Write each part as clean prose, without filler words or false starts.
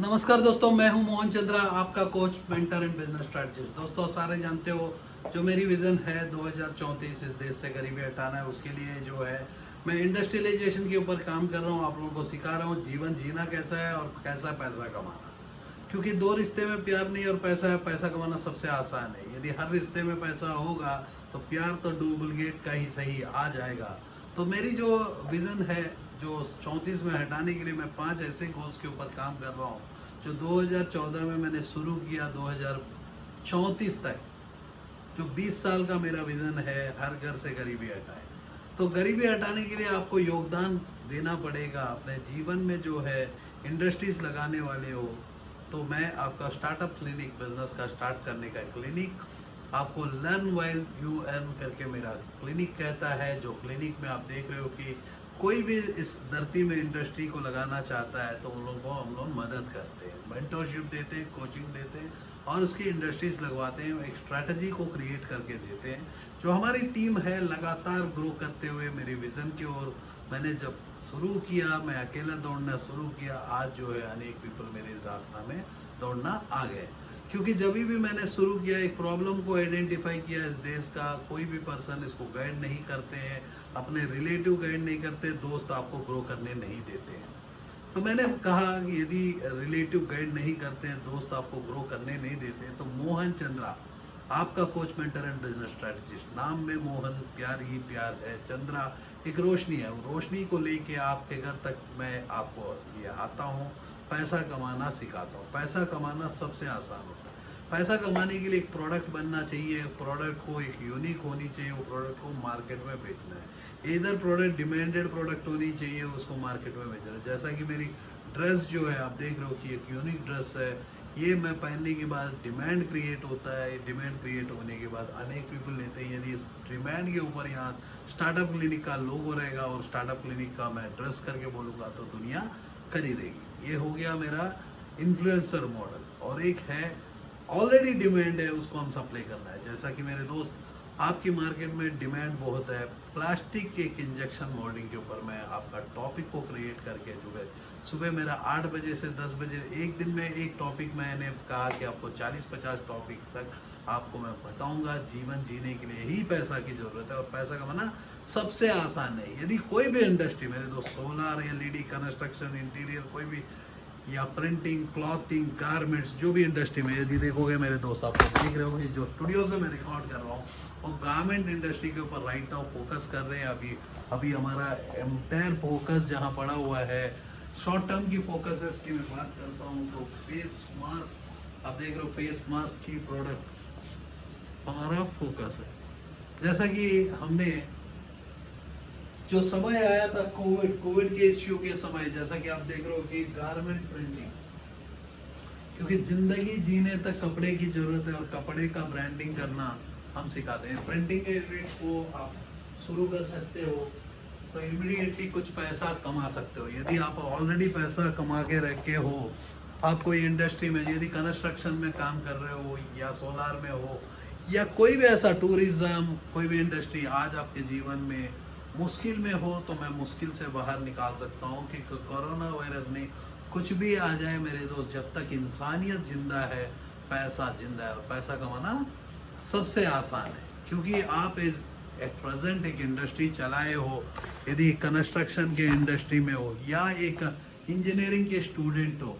नमस्कार दोस्तों, मैं हूं मोहन चंद्रा, आपका coach, mentor and business strategist. दोस्तों, सारे जानते हो जो मेरी विजन है 2034 इस देश से गरीबी हटाना है। उसके लिए जो है मैं इंडस्ट्रियलाइजेशन के ऊपर काम कर रहा हूं, आप लोगों को सिखा रहा हूं जीवन जीना कैसा है और कैसा पैसा कमाना। क्योंकि दो रिश्ते में प्यार नहीं और पैसा है, पैसा कमाना सबसे आसान है। यदि हर रिश्ते में पैसा होगा तो प्यार तो डुप्लीकेट का ही सही आ जाएगा। तो मेरी जो विजन है जो 34 में हटाने के लिए मैं 5 ऐसे गोल्स के ऊपर काम कर रहा हूँ जो 2014 में मैंने शुरू किया। 2034 तक जो 20 साल का मेरा विजन है, हर घर से गरीबी हटाए। तो गरीबी हटाने के लिए आपको योगदान देना पड़ेगा अपने जीवन में। जो है इंडस्ट्रीज लगाने वाले हो तो मैं आपका स्टार्टअप क्लिनिक, बिजनेस का स्टार्ट करने का क्लिनिक, आपको लर्न वाइल यू अर्न करके मेरा क्लिनिक कहता है। जो क्लिनिक में आप देख रहे हो कि कोई भी इस धरती में इंडस्ट्री को लगाना चाहता है तो उन लोगों को हम लोग मदद करते हैं, मेंटरशिप देते हैं, कोचिंग देते हैं और उसकी इंडस्ट्रीज लगवाते हैं। एक स्ट्रैटेजी को क्रिएट करके देते हैं। जो हमारी टीम है लगातार ग्रो करते हुए मेरे विज़न की ओर, मैंने जब शुरू किया, मैं अकेला दौड़ना शुरू किया, आज जो है अनेक पीपल मेरे रास्ता में दौड़ना आ गए। क्योंकि जब भी मैंने शुरू किया, एक प्रॉब्लम को आइडेंटिफाई किया, इस देश का कोई भी पर्सन इसको गाइड नहीं करते हैं, अपने रिलेटिव गाइड नहीं करते, दोस्त आपको ग्रो करने नहीं देते हैं। तो मैंने कहा कि यदि रिलेटिव गाइड नहीं करते हैं, दोस्त आपको ग्रो करने नहीं देते हैं, तो मोहन चंद्रा आपका coach, mentor and business strategist. नाम में मोहन, प्यार ही प्यार है, चंद्रा एक रोशनी है। वो रोशनी को लेके आपके घर तक मैं आपको ये आता हूँ, पैसा कमाना सिखाता हूँ। पैसा कमाना सबसे आसान होता है। पैसा कमाने के लिए एक प्रोडक्ट बनना चाहिए, प्रोडक्ट को एक यूनिक होनी चाहिए, वो प्रोडक्ट को मार्केट में बेचना है। इधर प्रोडक्ट डिमांडेड प्रोडक्ट होनी चाहिए, उसको मार्केट में बेचना है। जैसा कि मेरी ड्रेस जो है आप देख रहे हो कि एक यूनिक ड्रेस है, ये मैं पहनने के बाद डिमांड क्रिएट होता है। डिमांड क्रिएट होने के बाद अनेक पीपल लेते हैं। यदि इस डिमांड के ऊपर यहाँ स्टार्टअप क्लिनिक का लोगो रहेगा और स्टार्टअप क्लिनिक का मैं ड्रेस करके बोलूँगा तो दुनिया खरीदेगी। ये हो गया मेरा इन्फ्लुएंसर मॉडल। और एक है ऑलरेडी डिमांड है, उसको हम सप्लाई करना है। जैसा कि मेरे दोस्त, आपकी मार्केट में डिमांड बहुत है प्लास्टिक के एक इंजेक्शन मोल्डिंग के ऊपर। मैं आपका टॉपिक को क्रिएट करके जो है सुबह मेरा 8 बजे से 10 बजे, एक दिन में एक टॉपिक, मैंने कहा कि आपको 40-50 टॉपिक्स तक आपको मैं बताऊंगा। जीवन जीने के लिए ही पैसा की जरूरत है और पैसा कमाना सबसे आसान है। यदि कोई भी इंडस्ट्री, मेरे दोस्त, सोलर, एलईडी, कंस्ट्रक्शन, इंटीरियर, कोई भी, या प्रिंटिंग, क्लॉथिंग, गारमेंट्स, जो भी इंडस्ट्री में यदि देखोगे मेरे दोस्त, आप देख रहे होगे जो स्टूडियो से मैं रिकॉर्ड कर रहा हूँ वो गारमेंट इंडस्ट्री के ऊपर राइट नाउ फोकस कर रहे हैं। अभी अभी हमारा एंटायर फोकस जहाँ पड़ा हुआ है, शॉर्ट टर्म की फोकसेस की मैं बात करता हूँ तो फेस मास्क, आप देख रहे हो फेस मास्क की प्रोडक्ट हमारा फोकस है। जैसा कि हमने जो समय आया था कोविड के इश्यू के समय, जैसा कि आप देख रहे हो कि गारमेंट प्रिंटिंग, क्योंकि जिंदगी जीने तक कपड़े की जरूरत है और कपड़े का ब्रांडिंग करना हम सिखाते हैं। प्रिंटिंग के यूनिट को आप शुरू कर सकते हो तो इमीडिएटली कुछ पैसा कमा सकते हो। यदि आप ऑलरेडी पैसा कमा के रखे हो, आप कोई इंडस्ट्री में, यदि कंस्ट्रक्शन में काम कर रहे हो या सोलार में हो या कोई भी ऐसा टूरिज्म, कोई भी इंडस्ट्री आज आपके जीवन में मुश्किल में हो, तो मैं मुश्किल से बाहर निकाल सकता हूँ। कि कोरोना वायरस नहीं, कुछ भी आ जाए मेरे दोस्त, जब तक इंसानियत जिंदा है पैसा जिंदा है। और पैसा कमाना सबसे आसान है क्योंकि आप इस एट प्रेजेंट एक इंडस्ट्री चलाए हो, यदि कंस्ट्रक्शन के इंडस्ट्री में हो या एक इंजीनियरिंग के स्टूडेंट हो,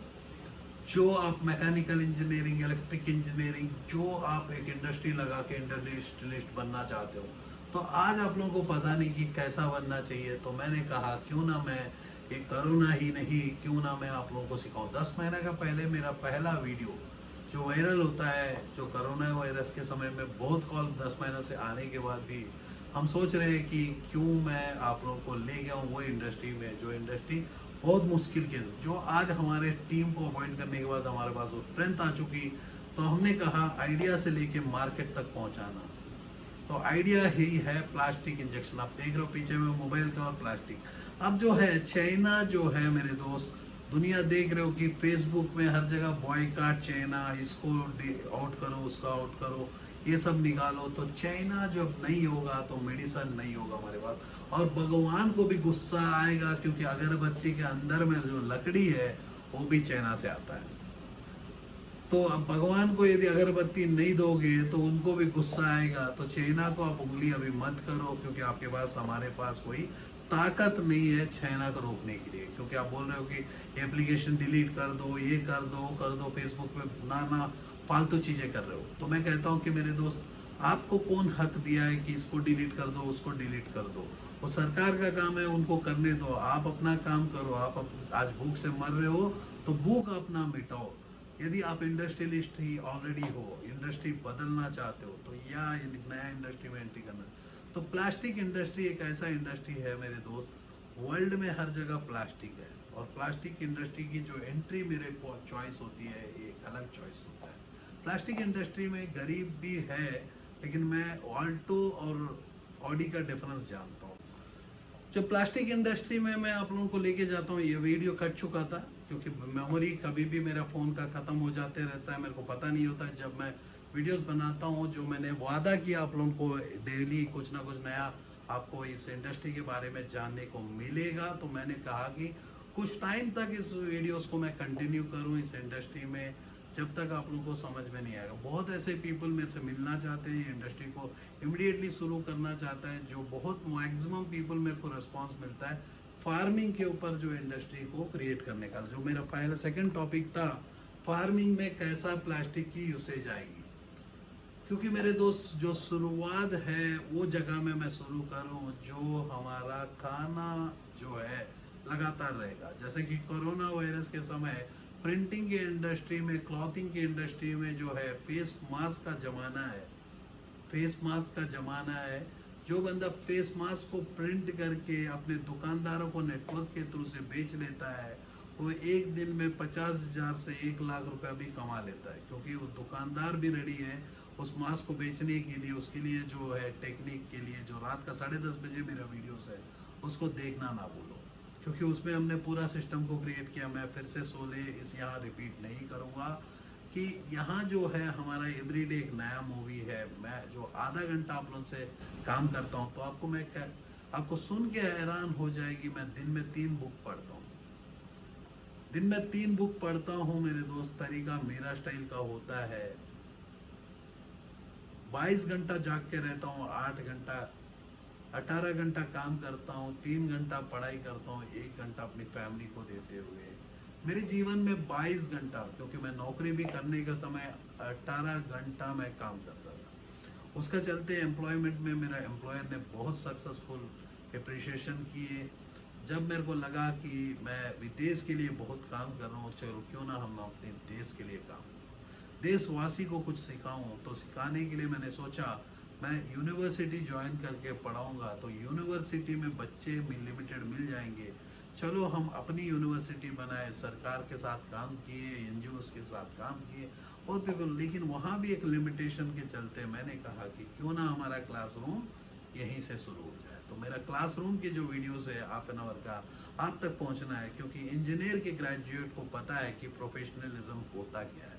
जो आप मैकेनिकल इंजीनियरिंग, इलेक्ट्रिक इंजीनियरिंग, जो आप एक इंडस्ट्री लगा के इंडस्ट्रियलिस्ट बनना चाहते हो, तो आज आप लोगों को पता नहीं कि कैसा बनना चाहिए। तो मैंने कहा क्यों ना मैं एक कोरोना ही नहीं, क्यों ना मैं आप लोगों को सिखाऊं। 10 महीने का पहले मेरा पहला वीडियो जो वायरल होता है, जो कोरोना वायरस के समय में बहुत कॉल 10 महीने से आने के बाद भी हम सोच रहे हैं कि क्यों मैं आप लोगों को ले गया हूँ वो इंडस्ट्री में, जो इंडस्ट्री बहुत मुश्किल के, जो आज हमारे टीम को अपॉइंट करने के बाद हमारे पास वो स्ट्रेंथ आ चुकी। तो हमने कहा आइडिया से लेके मार्केट तक पहुँचाना। तो आइडिया ही है प्लास्टिक इंजेक्शन। आप देख रहे हो पीछे में मोबाइल का और प्लास्टिक। अब जो है चाइना जो है मेरे दोस्त, दुनिया देख रहे हो कि फेसबुक में हर जगह बॉयकॉट चाइना, इसको आउट करो, उसको आउट करो, ये सब निकालो। तो चाइना जब नहीं होगा तो मेडिसिन नहीं होगा हमारे पास। और भगवान को भी गुस्सा आएगा क्योंकि अगरबत्ती के अंदर में जो लकड़ी है वो भी चाइना से आता है। तो अब भगवान को यदि अगरबत्ती नहीं दोगे तो उनको भी गुस्सा आएगा। तो चाइना को आप उंगली अभी मत करो, क्योंकि आपके पास, हमारे पास कोई ताकत नहीं है चाइना को रोकने के लिए। क्योंकि आप बोल रहे हो कि एप्लीकेशन डिलीट कर दो, ये कर दो, फेसबुक पे ना फालतू चीजें कर रहे हो। तो मैं कहता हूँ कि मेरे दोस्त, आपको कौन हक दिया है कि इसको डिलीट कर दो, उसको डिलीट कर दो? वो सरकार का काम है, उनको करने दो। आप अपना काम करो। आज भूख से मर रहे हो तो भूख अपना मिटाओ। यदि आप इंडस्ट्रियलिस्ट ही ऑलरेडी हो, इंडस्ट्री बदलना चाहते हो, तो या नया इंडस्ट्री में एंट्री करना, तो प्लास्टिक इंडस्ट्री एक ऐसा इंडस्ट्री है मेरे दोस्त, वर्ल्ड में हर जगह प्लास्टिक है। और प्लास्टिक इंडस्ट्री की जो एंट्री मेरे चॉइस होती है, एक अलग चॉइस होता है। प्लास्टिक इंडस्ट्री में गरीब भी है, लेकिन मैं ऑल्टो और ऑडी का डिफरेंस जानता हूँ। जो प्लास्टिक इंडस्ट्री में मैं आप लोगों को लेके जाता हूँ, ये वीडियो कट चुका था क्योंकि मेमोरी कभी भी मेरा फ़ोन का ख़त्म हो जाते रहता है, मेरे को पता नहीं होता। जब मैं वीडियोस बनाता हूँ, जो मैंने वादा किया आप लोगों को डेली कुछ ना कुछ नया आपको इस इंडस्ट्री के बारे में जानने को मिलेगा, तो मैंने कहा कि कुछ टाइम तक इस वीडियोस को मैं कंटिन्यू करूँ इस इंडस्ट्री में, जब तक आप लोगों को समझ में नहीं आएगा। बहुत ऐसे पीपल मेरे से मिलना चाहते हैं, इंडस्ट्री को इमीडिएटली शुरू करना चाहता है। जो बहुत मैक्सिमम पीपल मेरे को रिस्पांस मिलता है फार्मिंग के ऊपर, जो इंडस्ट्री को क्रिएट करने का, जो मेरा पहला सेकंड टॉपिक था, फार्मिंग में कैसा प्लास्टिक की यूसेज आएगी। क्योंकि मेरे दोस्त, जो शुरुआत है वो जगह में मैं शुरू करूं, जो हमारा खाना जो है लगातार रहेगा। जैसे कि कोरोना वायरस के समय प्रिंटिंग की इंडस्ट्री में, क्लॉथिंग की इंडस्ट्री में जो है फेस मास्क का ज़माना है, फेस मास्क का ज़माना है। जो बंदा फेस मास्क को प्रिंट करके अपने दुकानदारों को नेटवर्क के थ्रू से बेच लेता है, वो एक दिन में 50,000 से 1 लाख रुपया भी कमा लेता है। क्योंकि वो दुकानदार भी रेडी है उस मास्क को बेचने के लिए। उसके लिए जो है टेक्निक के लिए, जो रात का 10:30 बजे मेरा वीडियोस है, उसको देखना ना भूलो, क्योंकि उसमें हमने पूरा सिस्टम को क्रिएट किया। मैं फिर से सोले इस यहाँ रिपीट नहीं करूँगा कि यहाँ जो है हमारा एवरीडे एक नया मूवी है। मैं जो आधा घंटा आप लोगों से काम करता हूँ, तो आपको सुन के हैरान हो जाएगी, मैं दिन में 3 बुक पढ़ता हूँ। दिन में 3 बुक पढ़ता हूँ मेरे दोस्त। तरीका मेरा स्टाइल का होता है। 22 घंटा जाग के रहता हूँ, 8 घंटा 18 घंटा काम करता हूँ, 3 घंटा पढ़ाई करता हूँ, 1 घंटा अपनी फैमिली को देते हुए मेरे जीवन में 22 घंटा, क्योंकि मैं नौकरी भी करने का समय 18 घंटा मैं काम करता था। उसका चलते एम्प्लॉयमेंट में मेरा एम्प्लॉयर ने बहुत सक्सेसफुल अप्रिशिएशन किए। जब मेरे को लगा कि मैं विदेश के लिए बहुत काम कर रहा हूँ, चलो क्यों ना हम अपने देश के लिए काम, देशवासी को कुछ सिखाऊं, तो सिखाने के लिए मैंने सोचा मैं यूनिवर्सिटी ज्वाइन करके पढ़ाऊंगा। तो यूनिवर्सिटी में बच्चे लिमिटेड मिल जाएंगे, चलो हम अपनी यूनिवर्सिटी बनाए। सरकार के साथ काम किए, एनजीओस के साथ काम किए और पीपल, लेकिन वहाँ भी एक लिमिटेशन के चलते मैंने कहा कि क्यों ना हमारा क्लासरूम यहीं से शुरू हो जाए। तो मेरा क्लासरूम के जो वीडियोस है हाफ एन आवर का, आप तक पहुँचना है, क्योंकि इंजीनियर के ग्रेजुएट को पता है कि प्रोफेशनलिज्म होता क्या है।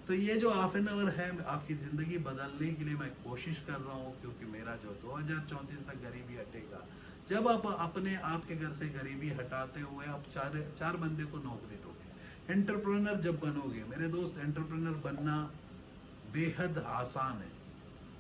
तो ये जो हाफ एन आवर है, आपकी ज़िंदगी बदलने के लिए मैं कोशिश कर रहा हूँ, क्योंकि मेरा जो 2034 तक गरीबी हटेगा। जब आप अपने आपके घर से गरीबी हटाते हुए आप चार बंदे को नौकरी दोगे, एंटरप्रेन्योर जब बनोगे मेरे दोस्त, एंटरप्रेन्योर बनना बेहद आसान है।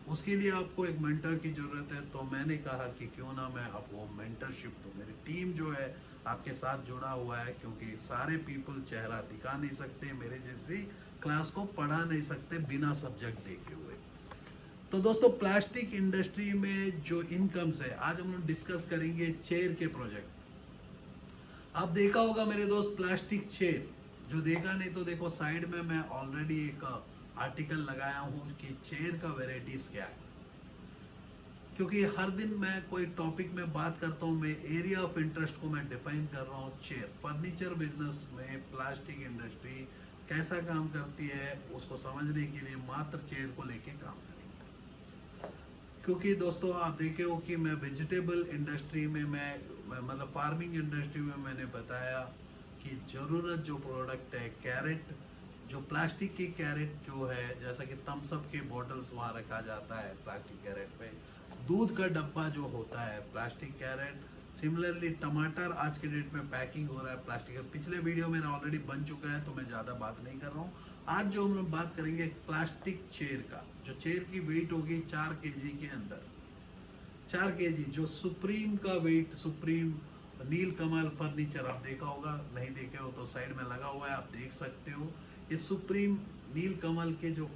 उसके लिए आपको एक मेंटर की ज़रूरत है। तो मैंने कहा कि क्यों ना मैं आपको मेंटरशिप दूँ। मेरी टीम जो है आपके साथ जुड़ा हुआ है, क्योंकि सारे पीपल चेहरा दिखा नहीं सकते, मेरे जैसी क्लास को पढ़ा नहीं सकते बिना सब्जेक्ट देखे हुए। तो दोस्तों, प्लास्टिक इंडस्ट्री में जो इनकम्स है, आज हम लोग डिस्कस करेंगे चेयर के प्रोजेक्ट। आप देखा होगा मेरे दोस्त प्लास्टिक चेयर, जो देखा नहीं तो देखो साइड में मैं ऑलरेडी एक आर्टिकल लगाया हूँ कि चेयर का वेराइटीज क्या है। क्योंकि हर दिन मैं कोई टॉपिक में बात करता हूँ, मैं एरिया ऑफ इंटरेस्ट को मैं डिफाइन कर रहा हूँ। चेयर, फर्नीचर बिजनेस में प्लास्टिक इंडस्ट्री कैसा काम करती है, उसको समझने के लिए मात्र चेयर को लेके काम करेंगे। क्योंकि दोस्तों आप देखे हो कि मैं वेजिटेबल इंडस्ट्री में मैं मतलब फार्मिंग इंडस्ट्री में मैंने बताया कि ज़रूरत जो प्रोडक्ट है, कैरेट, जो प्लास्टिक की कैरेट जो है, जैसा कि थम्स अप के बॉटल्स वहाँ रखा जाता है प्लास्टिक कैरेट पे, दूध का डब्बा जो होता है प्लास्टिक कैरेट, सिमिलरली टमाटर आज के डेट में पैकिंग हो रहा है प्लास्टिक का। पिछले वीडियो मेरा ऑलरेडी बन चुका है तो मैं ज़्यादा बात नहीं कर रहा हूँ। आज जो हम लोग बात करेंगे प्लास्टिक चेयर का, जो चेयर की वेट होगी 4 केजी के अंदर, 4 केजी, जो सुप्रीम का वेट, सुप्रीम नीलकमल फर्नीचर आप देखा होगा, नहीं देखे हो तो साइड में लगा हुआ है, आप देख सकते हो। ये सुप्रीम नीलकमल के जो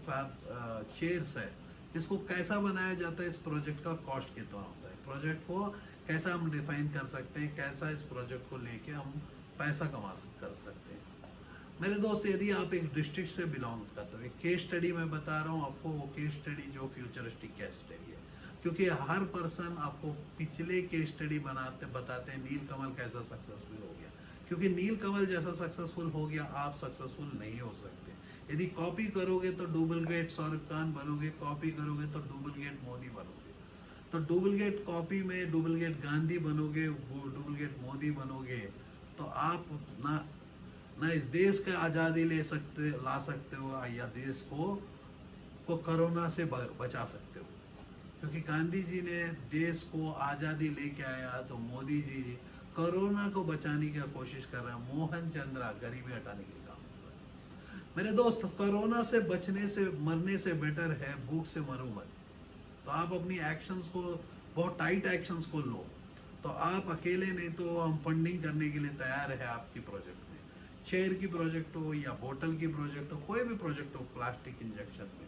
चेयर्स है, इसको कैसा बनाया जाता है, इस प्रोजेक्ट का कॉस्ट कितना होता है, प्रोजेक्ट को कैसा हम डिफाइन कर सकते हैं, कैसा इस प्रोजेक्ट को लेके हम पैसा कर सकते हैं। मेरे दोस्त, यदि आप एक डिस्ट्रिक्ट से बिलोंग करते हो, एक केस स्टडी मैं बता रहा हूँ आपको, वो केस स्टडी जो फ्यूचरिस्टिक केस स्टडी है, क्योंकि हर पर्सन आपको पिछले केस स्टडी बताते हैं नीलकमल कैसा सक्सेसफुल हो गया, क्योंकि नीलकमल जैसा सक्सेसफुल हो गया आप सक्सेसफुल नहीं हो सकते। यदि कॉपी करोगे तो डुप्लीकेट शाहरुख खान बनोगे, कॉपी करोगे तो डुप्लीकेट मोदी बनोगे, तो डुप्लीकेट कॉपी में डुप्लीकेट गांधी बनोगे, डुप्लीकेट मोदी बनोगे, तो आप ना इस देश का आज़ादी ला सकते हो या देश को कोरोना से बचा सकते हो। क्योंकि गांधी जी ने देश को आज़ादी लेके आया, तो मोदी जी कोरोना को बचाने की कोशिश कर रहे हैं, मोहन चंद्रा गरीबी हटाने के लिए काम कर रहे हैं। मेरे दोस्त, कोरोना से बचने से मरने से बेटर है भूख से मरो मत। तो आप अपनी एक्शंस को, बहुत टाइट एक्शंस को लो, तो आप अकेले नहीं, तो हम फंडिंग करने के लिए तैयार है आपकी प्रोजेक्ट में, चेयर की प्रोजेक्ट हो या बोतल की प्रोजेक्ट हो, कोई भी प्रोजेक्ट हो प्लास्टिक इंजेक्शन में,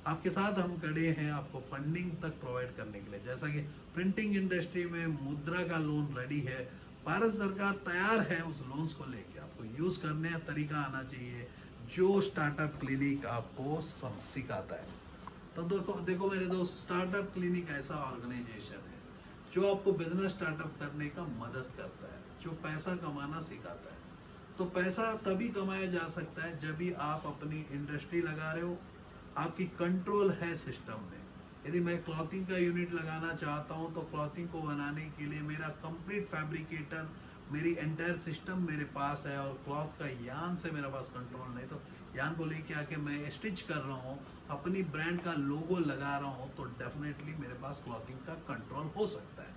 आपके साथ हम खड़े हैं आपको फंडिंग तक प्रोवाइड करने के लिए। जैसा कि प्रिंटिंग इंडस्ट्री में मुद्रा का लोन रेडी है, भारत सरकार तैयार है उस लोन्स को लेके, आपको यूज करने का तरीका आना चाहिए जो स्टार्टअप क्लिनिक आपको सिखाता है। तो देखो मेरे दोस्त, स्टार्टअप क्लिनिक ऐसा ऑर्गेनाइजेशन है जो आपको बिजनेस स्टार्टअप करने का मदद करता है, जो पैसा कमाना सिखाता है। तो पैसा तभी कमाया जा सकता है जब भी आप अपनी इंडस्ट्री लगा रहे हो, आपकी कंट्रोल है सिस्टम में। यदि मैं क्लॉथिंग का यूनिट लगाना चाहता हूं, तो क्लॉथिंग को बनाने के लिए मेरा कंप्लीट फैब्रिकेटर, मेरी एंटायर सिस्टम मेरे पास है, और क्लॉथ का यान से मेरे पास कंट्रोल नहीं, तो यान को लेके आके मैं स्टिच कर रहा हूँ, अपनी ब्रांड का लोगो लगा रहा हूँ, तो डेफिनेटली मेरे पास क्लॉथिंग का कंट्रोल हो सकता है,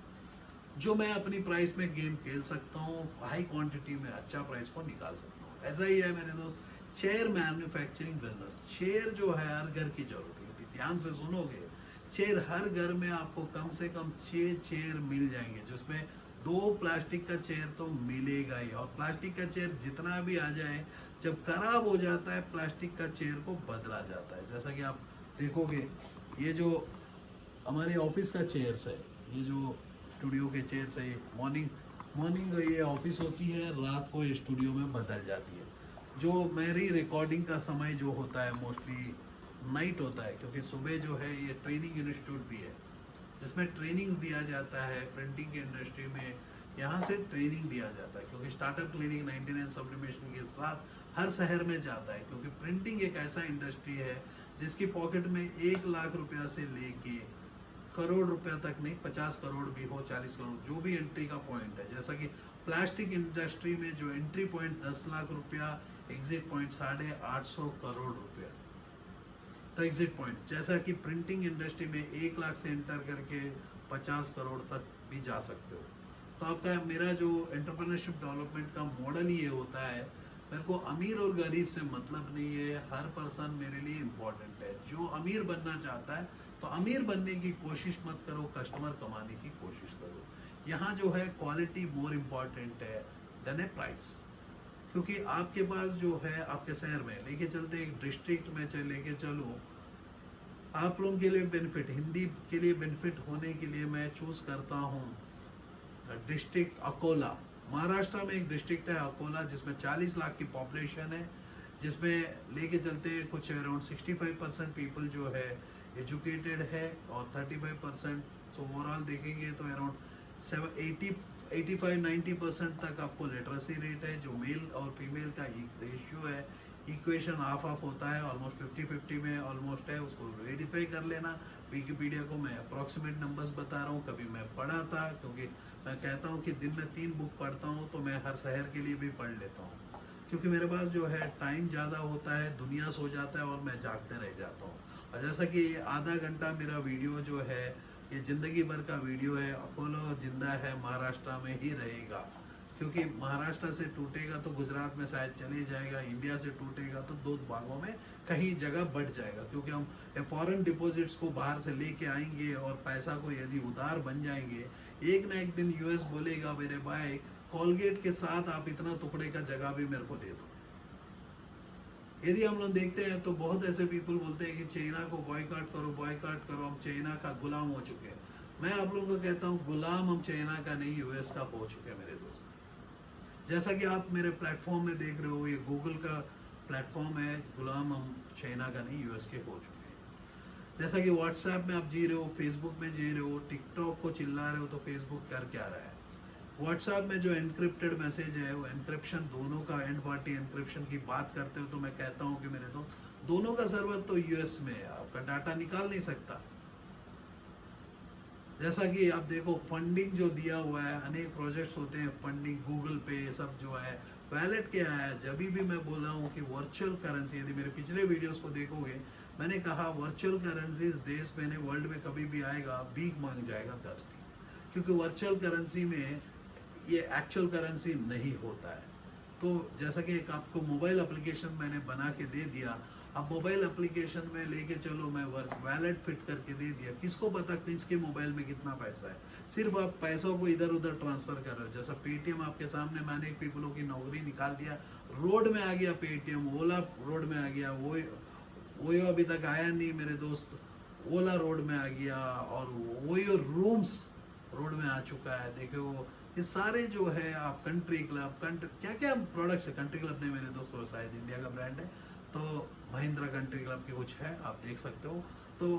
जो मैं अपनी प्राइस में गेम खेल सकता हूँ, हाई क्वांटिटी में अच्छा प्राइस को निकाल सकता हूँ। ऐसा ही है मेरे दोस्त चेयर मैन्युफैक्चरिंग बिजनेस। चेयर जो है हर घर की जरूरत है, ध्यान से सुनोगे, चेयर हर घर में आपको कम से कम 6 चेयर मिल जाएंगे, जिसमें 2 प्लास्टिक का चेयर तो मिलेगा ही, और प्लास्टिक का चेयर जितना भी आ जाए, जब खराब हो जाता है प्लास्टिक का चेयर को बदला जाता है। जैसा कि आप देखोगे, ये जो हमारे ऑफिस का चेयर्स है, ये जो स्टूडियो के चेयर्स है, मॉर्निंग ये ऑफिस होती है, रात को ये स्टूडियो में बदल जाती है। जो मेरी रिकॉर्डिंग का समय जो होता है मोस्टली नाइट होता है, क्योंकि सुबह जो है ये ट्रेनिंग इंस्टीट्यूट भी है जिसमें ट्रेनिंग्स दिया जाता है प्रिंटिंग के इंडस्ट्री में, यहाँ से ट्रेनिंग दिया जाता है, क्योंकि स्टार्टअप क्लिनिक 99 सब्लिमेशन के साथ हर शहर में जाता है, क्योंकि प्रिंटिंग एक ऐसा इंडस्ट्री है जिसकी पॉकेट में 1 लाख रुपया से लेके करोड़ रुपया तक नहीं, 50 करोड़ भी हो, 40 करोड़, जो भी एंट्री का पॉइंट है। जैसा कि प्लास्टिक इंडस्ट्री में जो एंट्री पॉइंट 10 लाख रुपया, एग्जिट पॉइंट 850 करोड़ रुपया, तो एग्जिट पॉइंट, जैसा कि प्रिंटिंग इंडस्ट्री में 1 लाख से एंटर करके 50 करोड़ तक भी जा सकते हो। तो आपका मेरा जो एंटरप्रेन्योरशिप डेवलपमेंट का मॉडल ये होता है, मेरे को अमीर और गरीब से मतलब नहीं है, हर पर्सन मेरे लिए इम्पोर्टेंट है। जो अमीर बनना चाहता है तो अमीर बनने की कोशिश मत करो, कस्टमर कमाने की कोशिश करो। यहाँ जो है क्वालिटी मोर इम्पॉर्टेंट है देन ए प्राइस, क्योंकि आपके पास जो है आपके शहर में लेके चलते, एक डिस्ट्रिक्ट में लेके चलो, आप लोगों के लिए बेनिफिट, हिंदी के लिए बेनिफिट होने के लिए मैं चूज करता हूँ डिस्ट्रिक्ट अकोला। महाराष्ट्र में एक डिस्ट्रिक्ट है अकोला, जिसमें 40 लाख की पॉपुलेशन है, जिसमें लेके चलते कुछ अराउंड 65% पीपल जो है एजुकेटेड है, और 35%, तो ओवरऑल देखेंगे तो अराउंड 85-90% तक आपको लिटरेसी रेट है, जो मेल और फीमेल का एक रेशियो है, इक्वेशन हाफ हाफ होता है, ऑलमोस्ट 50-50 में ऑलमोस्ट है, उसको वेरीफाई कर लेना। विकिपीडिया को मैं अप्रॉक्सीमेट नंबर्स बता रहा हूँ, कभी मैं पढ़ा था, क्योंकि मैं कहता हूँ कि दिन में 3 बुक पढ़ता हूँ, तो मैं हर शहर के लिए भी पढ़ लेता हूँ, क्योंकि मेरे पास जो है टाइम ज़्यादा होता है, दुनिया सो जाता है और मैं जागते रह जाता हूँ। और जैसा कि आधा घंटा मेरा वीडियो जो है ये ज़िंदगी भर का वीडियो है। अपोलो जिंदा है, महाराष्ट्र में ही रहेगा, क्योंकि महाराष्ट्र से टूटेगा तो गुजरात में शायद चले जाएगा, इंडिया से टूटेगा तो दो भागों में कहीं जगह बढ़ जाएगा, क्योंकि हम फॉरेन डिपॉजिट्स को बाहर से लेके आएंगे और पैसा को यदि उधार बन जाएंगे, एक ना एक दिन यूएस बोलेगा मेरे भाई कोलगेट के साथ आप इतना टुकड़े का जगह भी मेरे को दे दो। यदि हम लोग देखते हैं तो बहुत ऐसे पीपल बोलते हैं कि चाइना को बॉयकॉट करो, हम चाइना का गुलाम हो चुके हैं। मैं आप लोगों को कहता हूँ गुलाम हम चाइना का नहीं, यूएस का हो चुके हैं मेरे दोस्त। जैसा कि आप मेरे प्लेटफॉर्म में देख रहे हो, ये गूगल का प्लेटफॉर्म है, गुलाम हम चाइना का नहीं यूएस के हो चुके हैं। जैसा कि व्हाट्सएप में आप जी रहे हो, फेसबुक में जी रहे हो, टिकटॉक को चिल्ला रहे हो, तो फेसबुक कर क्या रहा है? व्हाट्सएप में जो एनक्रिप्टेड मैसेज है वो एनक्रिप्शन, दोनों का एंड पार्टी एनक्रिप्शन की बात करते हो तो मैं कहता हूँ कि मेरे दोस्त दोनों का सर्वर तो यूएस में है, आपका डाटा निकाल नहीं सकता। जैसा कि आप देखो फंडिंग जो दिया हुआ है, अनेक प्रोजेक्ट्स होते हैं फंडिंग, गूगल पे सब जो है, वैलेट क्या है। जब भी मैं बोल रहा हूँ कि वर्चुअल करेंसी, यदि मेरे पिछले वीडियोस को देखोगे, मैंने कहा वर्चुअल करेंसी इस देश में नहीं वर्ल्ड में कभी भी आएगा भीख मांग जाएगा धरती, क्योंकि वर्चुअल करेंसी में ये एक्चुअल करेंसी नहीं होता है। तो जैसा कि एक आपको मोबाइल एप्लीकेशन मैंने बना के दे दिया, अब मोबाइल एप्लीकेशन में लेके चलो, मैं वैलेट फिट करके दे दिया, किसको पता किसके मोबाइल में कितना पैसा है, सिर्फ आप पैसों को इधर उधर ट्रांसफर कर रहे हो। जैसा पेटीएम आपके सामने, मैंने एक पीपलों की नौकरी निकाल दिया, रोड में आ गया पेटीएम, ओला रोड में आ गया, वो अभी तक आया नहीं मेरे दोस्त, ओला रोड में आ गया, और वो रूम्स रोड में आ चुका है। देखो ये सारे जो है, आप कंट्री क्लब क्या क्या प्रोडक्ट्स है, कंट्री क्लब ने मेरे दोस्तों शायद इंडिया का ब्रांड है, तो महिंद्रा कंट्री क्लब की कुछ है, आप देख सकते हो। तो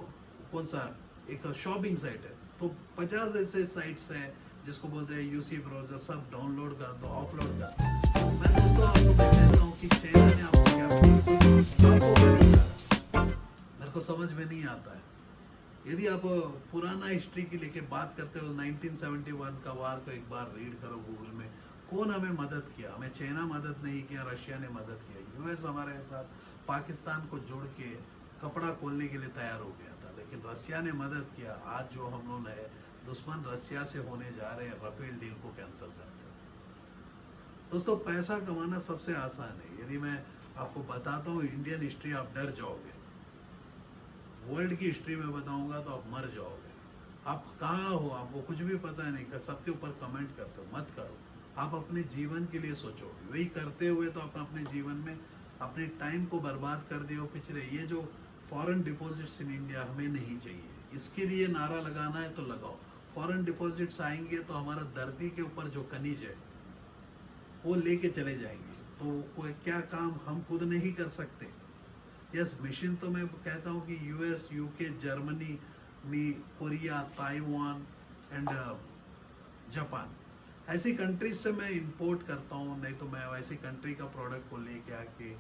कौन सा एक शॉपिंग साइट है, तो 50 ऐसे साइट्स है जिसको बोलते हैं यूसी ब्राउजर, सब डाउनलोड कर दो, अपलोड कर दो। मैं दोस्तों आपको कहता हूँ कि चाइना ने आपको क्या, मेरे को समझ में नहीं आता है। यदि आप पुराना हिस्ट्री की लेके बात करते हो, 1971 का वार को एक बार रीड करो गूगल में, कौन हमें मदद किया? हमें चाइना मदद नहीं किया, रशिया ने मदद किया, यूएस हमारे साथ पाकिस्तान को जोड़ के कपड़ा खोलने के लिए तैयार हो गया था, लेकिन रशिया ने मदद किया। आज जो हम लोग है दुश्मन रशिया से होने जा रहे हैं, राफेल डील को कैंसिल कर दो। दोस्तों पैसा कमाना सबसे आसान है। यदि मैं आपको बताता हूँ इंडियन हिस्ट्री, आप डर जाओगे, वर्ल्ड की हिस्ट्री में बताऊंगा तो आप मर जाओगे। आप कहाँ हो, आपको कुछ भी पता नहीं, कर सबके ऊपर कमेंट करते हो, मत करो। आप अपने जीवन के लिए सोचो, वही करते हुए तो आप अपने जीवन में अपने टाइम को बर्बाद कर दिए हो। पिछले ये जो फॉरेन डिपॉजिट्स इन इंडिया हमें नहीं चाहिए, इसके लिए नारा लगाना है तो लगाओ। फॉरेन डिपॉजिट्स आएंगे तो हमारा धरती के ऊपर जो खनिज है वो लेके चले जाएंगे, तो कोई क्या काम हम खुद नहीं कर सकते? यस, मिशन तो मैं कहता हूँ कि US, UK, Germany, Korea, Taiwan and Japan, ऐसी कंट्रीज से मैं इंपोर्ट करता हूँ, नहीं तो मैं वैसी कंट्री का प्रोडक्ट को लेके आके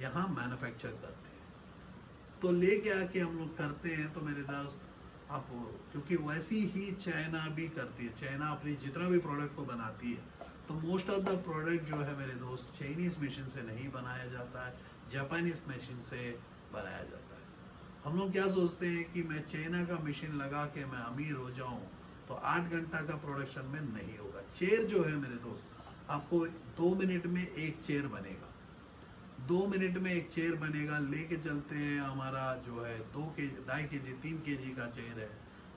यहाँ मैन्युफैक्चर करते हैं। तो लेके आके हम लोग करते हैं, तो मेरे दोस्त आप, क्योंकि वैसी ही चाइना भी करती है। चाइना अपनी जितना भी प्रोडक्ट को बनाती है, तो मोस्ट ऑफ द प्रोडक्ट जो है मेरे दोस्त चाइनीज मशीन से नहीं बनाया जाता है, जापानीज मशीन से बनाया जाता है। हम लोग क्या सोचते हैं कि मैं चाइना का मशीन लगा के मैं अमीर हो जाऊं, तो 8 घंटा का प्रोडक्शन में नहीं होगा। चेयर जो है मेरे दोस्त, आपको 2 मिनट में एक चेयर बनेगा, 2 मिनट में एक चेयर बनेगा। लेके चलते हैं, हमारा जो है 2.5 केजी 3 केजी का चेयर है,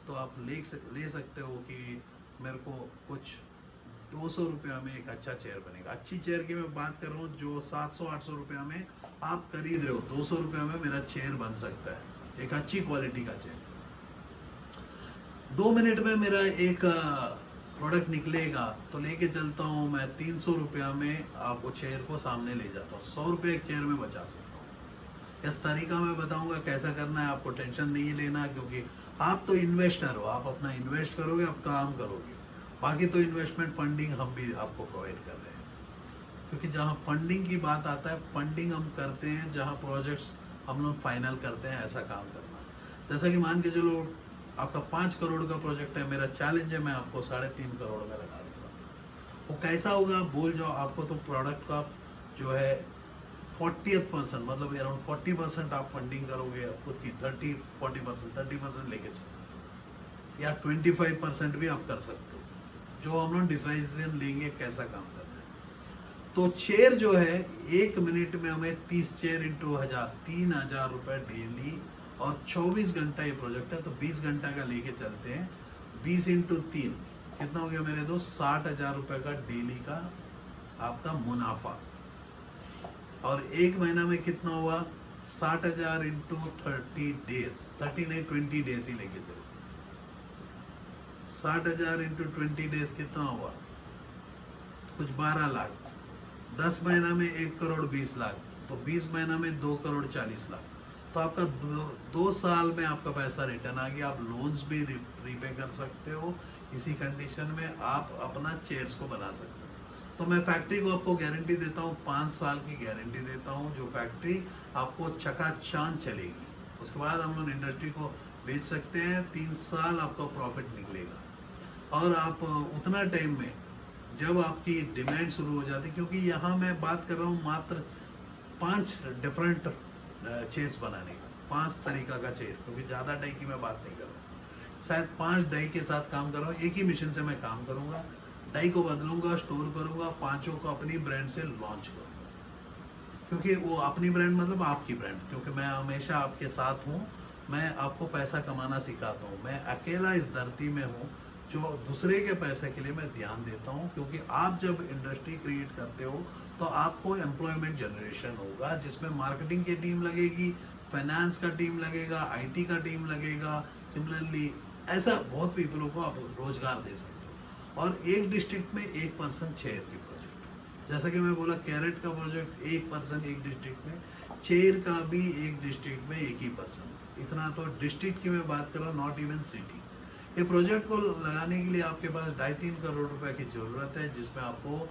तो आप ले सकते हो कि मेरे को कुछ 200 रुपया में एक अच्छा चेयर बनेगा। अच्छी चेयर की मैं बात कर रहा हूँ जो 700-800 रुपया में आप खरीद रहे हो, 200 रुपया में मेरा चेयर बन सकता है, एक अच्छी क्वालिटी का चेयर। 2 मिनट में मेरा एक प्रोडक्ट निकलेगा, तो लेके चलता हूँ मैं 300 रुपया में, आपको चेयर को सामने ले जाता हूँ, 100 रुपये एक चेयर में बचा सकता हूँ। इस तरीका मैं बताऊंगा कैसा करना है, आपको टेंशन नहीं लेना, क्योंकि आप तो इन्वेस्टर हो, आप अपना इन्वेस्ट करोगे, आप काम करोगे। बाकी तो इन्वेस्टमेंट फंडिंग हम भी आपको प्रोवाइड कर रहे हैं, क्योंकि जहाँ फंडिंग की बात आता है, फंडिंग हम करते हैं जहाँ प्रोजेक्ट्स हम लोग फाइनल करते हैं, ऐसा काम करना। जैसा कि मान के चलो आपका 5 करोड़ का प्रोजेक्ट है, मेरा चैलेंज है मैं आपको 3.5 करोड़ में लगा दूंगा। वो कैसा होगा आप भूल जाओ, आपको तो प्रोडक्ट का जो है 40% मतलब अराउंड 40% आप फंडिंग करोगे, खुद की 30-40% 30% लेके चलो। या 25% भी आप कर सकते हो, जो हम लोग डिसीजन लेंगे कैसा काम करना है। तो चेयर जो है 1 मिनट में हमें 30 चेयर इंटू 1000, 3000 रुपये डेली, और 24 घंटा ये प्रोजेक्ट है, तो 20 घंटा का लेके चलते हैं। 20 इंटू 3 कितना हो गया मेरे दोस्त? 60,000 रुपये का डेली का आपका मुनाफा। और एक महीना में कितना हुआ? 60,000 इंटू 30 डेज, 30 नहीं 20 डेज ही लेके चलो। 60,000 इंटू 20 डेज कितना हुआ? कुछ 12 लाख। 10 महीना में 1,20,00,000, तो 20 महीना में 2,40,00,000। तो आपका 2 साल में आपका पैसा रिटर्न आ गया। आप लोन्स भी रीपे कर सकते हो। इसी कंडीशन में आप अपना चेयर्स को बना सकते हो। तो मैं फैक्ट्री को आपको गारंटी देता हूँ, 5 साल की गारंटी देता हूँ, जो फैक्ट्री आपको चकाचौंध चलेगी। उसके बाद हम लोग इंडस्ट्री को बेच सकते हैं, 3 साल आपका प्रॉफिट निकलेगा। और आप उतना टाइम में जब आपकी डिमांड शुरू हो जाती है, क्योंकि यहाँ मैं बात कर रहा हूँ मात्र 5 डिफरेंट चेयर्स बनाने का, 5 तरीका का चेयर, क्योंकि ज़्यादा डाई की मैं बात नहीं कर रहा हूँ। शायद 5 डाई के साथ काम कर रहा हूँ, एक ही मिशन से मैं काम करूँगा, डाई को बदलूंगा, स्टोर करूँगा, 5 को अपनी ब्रांड से लॉन्च करूँगा। क्योंकि वो अपनी ब्रांड मतलब आपकी ब्रांड, क्योंकि मैं हमेशा आपके साथ हूँ, मैं आपको पैसा कमाना सिखाता हूँ। मैं अकेला इस धरती में हूँ जो दूसरे के पैसे के लिए मैं ध्यान देता हूँ, क्योंकि आप जब इंडस्ट्री क्रिएट करते हो तो आपको एम्प्लॉयमेंट जनरेशन होगा, जिसमें मार्केटिंग की टीम लगेगी, फाइनेंस का टीम लगेगा, आईटी का टीम लगेगा। सिमिलरली ऐसा बहुत पीपलों को आप रोजगार दे सकते हो। और एक डिस्ट्रिक्ट में 1 पर्सन चेयर की प्रोजेक्ट, जैसा कि मैं बोला कैरेट का प्रोजेक्ट 1 पर्सन एक डिस्ट्रिक्ट में, चेयर का भी एक डिस्ट्रिक्ट में 1 ही पर्सन। इतना तो डिस्ट्रिक्ट की मैं बात कर रहा हूँ, नॉट इवन सिटी। ये प्रोजेक्ट को लगाने के लिए आपके पास 2.5-3 करोड़ रुपए की जरूरत है, जिसमें आपको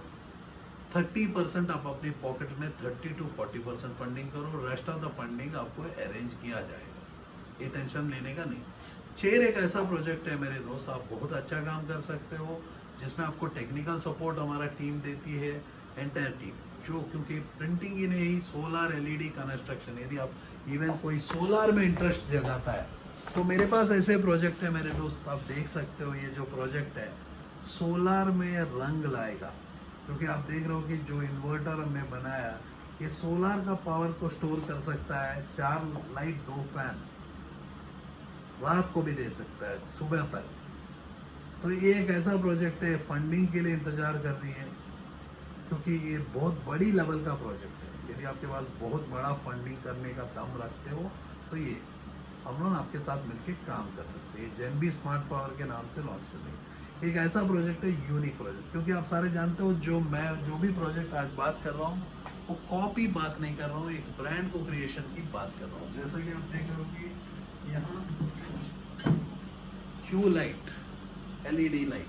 30% आप अपनी पॉकेट में 30 to 40% फंडिंग करो, रेस्ट ऑफ द फंडिंग आपको अरेंज किया जाएगा। ये टेंशन लेने का नहीं। चेयर एक ऐसा प्रोजेक्ट है मेरे दोस्त, आप बहुत अच्छा काम कर सकते हो, जिसमें आपको टेक्निकल सपोर्ट हमारा टीम देती है, एंटायर टीम, जो क्योंकि प्रिंटिंग ही नहीं, सोलर एलईडी कंस्ट्रक्शन, यदि आप इवन कोई सोलर में इंटरेस्ट जगाता है तो मेरे पास ऐसे प्रोजेक्ट है मेरे दोस्त, आप देख सकते हो। ये जो प्रोजेक्ट है सोलर में रंग लाएगा, क्योंकि आप देख रहे हो कि जो इन्वर्टर हमने बनाया ये सोलर का पावर को स्टोर कर सकता है। 4 लाइट 2 फैन रात को भी दे सकता है, सुबह तक। तो ये एक ऐसा प्रोजेक्ट है, फंडिंग के लिए इंतजार कर रही है, क्योंकि ये बहुत बड़ी लेवल का प्रोजेक्ट है। यदि आपके पास बहुत बड़ा फंडिंग करने का दम रखते हो तो ये हम लोग आपके साथ मिलकर काम कर सकते हैं। जेनबी स्मार्ट पावर के नाम से लॉन्च कर देंगे। एक ऐसा प्रोजेक्ट है, यूनिक प्रोजेक्ट, क्योंकि आप सारे जानते हो जो भी प्रोजेक्ट आज बात कर रहा हूँ वो कॉपी बात नहीं कर रहा हूँ, एक ब्रांड को क्रिएशन की बात कर रहा हूँ। जैसा कि आप देख रहे हो कि यहाँ क्यू लाइट, एलईडी लाइट,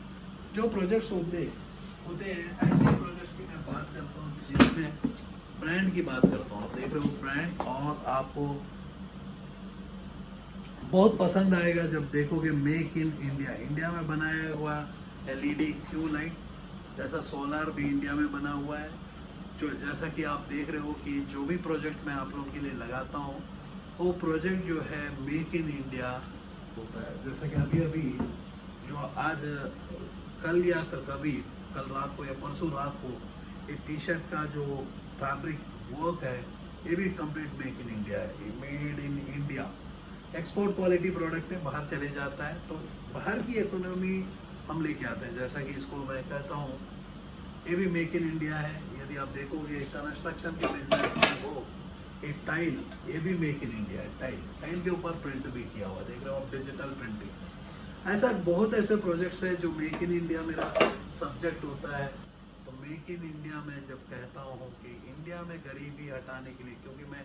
जो प्रोजेक्ट्स होते हैं ऐसे प्रोजेक्ट्स की मैं बात करता हूँ, जिसमें ब्रांड की बात करता हूँ। आप देख रहे हो ब्रांड, और आपको बहुत पसंद आएगा जब देखोगे मेक इन इंडिया, इंडिया में बनाया हुआ एलईडी क्यू लाइट, जैसा सोलर भी इंडिया में बना हुआ है। जो जैसा कि आप देख रहे हो कि जो भी प्रोजेक्ट मैं आप लोगों के लिए लगाता हूँ वो प्रोजेक्ट जो है मेक इन इंडिया होता है। जैसे कि अभी अभी जो आज कल या कल रात को या परसों रात को ये टी शर्ट का जो फैब्रिक वर्क है ये भी कंप्लीट मेक इन इंडिया है, made in India. Export quality product है, बाहर चले जाता है, तो बाहर की इकोनॉमी हम लेके आते हैं। जैसा कि इसको मैं कहता हूँ ये भी मेक इन इंडिया है। यदि आप देखोगे कंस्ट्रक्शन के बिजनेस में हो, एक टाइल, ये भी मेक इन इंडिया है। टाइल के ऊपर प्रिंट भी किया हुआ, देख रहे हो आप, डिजिटल प्रिंटिंग। ऐसा बहुत ऐसे प्रोजेक्ट्स है जो मेक इन इंडिया मेरा सब्जेक्ट होता है। तो मेक इन इंडिया में जब कहता हूँ कि इंडिया में गरीबी हटाने के लिए, क्योंकि मैं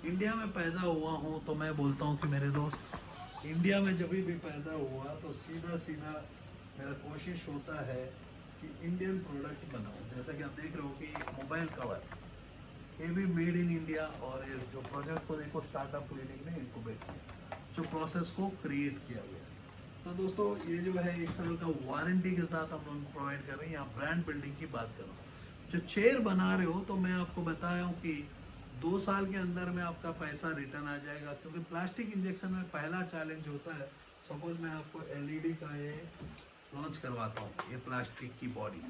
इंडिया में पैदा हुआ हूँ, तो मैं बोलता हूँ कि मेरे दोस्त इंडिया में जब भी पैदा हुआ तो सीधा सीधा मेरा कोशिश होता है कि इंडियन प्रोडक्ट बनाऊँ। जैसा कि आप देख रहे हो कि मोबाइल कवर ये भी मेड इन इंडिया, और ये जो प्रोजेक्ट को देखो स्टार्टअप क्लिनिक ने इनक्यूबेट किया, जो प्रोसेस को क्रिएट किया गया। तो दोस्तों ये जो है 1 साल का वारंटी के साथ हम लोग प्रोवाइड कर रहे हैं। यहाँ ब्रांड बिल्डिंग की बात कर रहा हूँ। जो चेयर बना रहे हो तो मैं आपको बताया हूँ कि 2 साल के अंदर में आपका पैसा रिटर्न आ जाएगा, क्योंकि प्लास्टिक इंजेक्शन में पहला चैलेंज होता है सपोज मैं आपको एलईडी का ये लॉन्च करवाता हूँ, ये प्लास्टिक की बॉडी,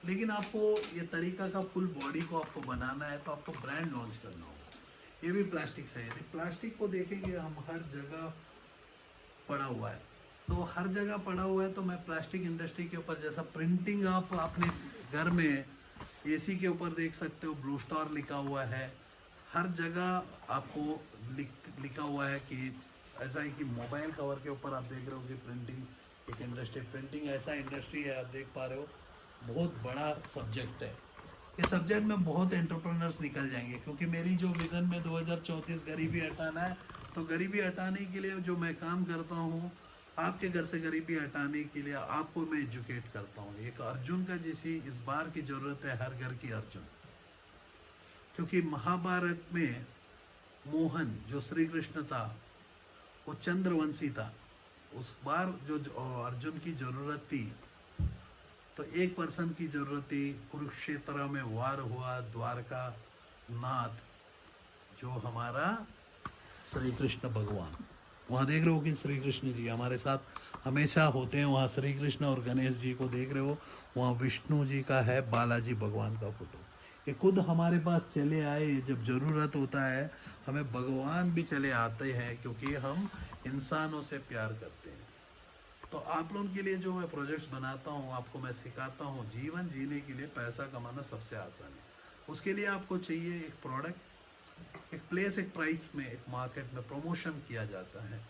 लेकिन आपको ये तरीका का फुल बॉडी को आपको बनाना है तो आपको ब्रांड लॉन्च करना होगा। ये भी प्लास्टिक से है। यदि प्लास्टिक को देखेंगे हम, हर जगह पड़ा हुआ है, तो हर जगह पड़ा हुआ है, तो मैं प्लास्टिक इंडस्ट्री के ऊपर, जैसा प्रिंटिंग आप अपने घर में एसी के ऊपर देख सकते हो, ब्लू स्टार लिखा हुआ है, हर जगह आपको लिखा हुआ है कि ऐसा है कि मोबाइल कवर के ऊपर आप देख रहे हो कि प्रिंटिंग एक इंडस्ट्री, प्रिंटिंग ऐसा इंडस्ट्री है, आप देख पा रहे हो, बहुत बड़ा सब्जेक्ट है। इस सब्जेक्ट में बहुत एंटरप्रेन्योर्स निकल जाएंगे, क्योंकि मेरी जो विज़न में 2034 गरीबी हटाना है, तो गरीबी हटाने के लिए जो मैं काम करता हूँ, आपके घर से गरीबी हटाने के लिए आपको मैं एजुकेट करता हूँ। एक अर्जुन का जैसी इस बार की ज़रूरत है, हर घर की अर्जुन, क्योंकि महाभारत में मोहन जो श्री कृष्ण था वो चंद्रवंशी था। उस बार जो अर्जुन की ज़रूरत थी, तो एक पर्सन की जरूरत थी। कुरुक्षेत्र में वार हुआ, द्वारका नाथ जो हमारा श्री कृष्ण भगवान, वहाँ देख रहे हो कि श्री कृष्ण जी हमारे साथ हमेशा होते हैं। वहाँ श्री कृष्ण और गणेश जी को देख रहे हो, वहाँ विष्णु जी का है, बालाजी भगवान का फोटो। ये खुद हमारे पास चले आए, जब ज़रूरत होता है हमें भगवान भी चले आते हैं, क्योंकि हम इंसानों से प्यार करते हैं। तो आप लोगों के लिए जो मैं प्रोजेक्ट्स बनाता हूँ, आपको मैं सिखाता हूँ, जीवन जीने के लिए पैसा कमाना सबसे आसान है। उसके लिए आपको चाहिए एक प्रोडक्ट, एक प्लेस, एक प्राइस में, एक मार्केट में प्रमोशन किया जाता है,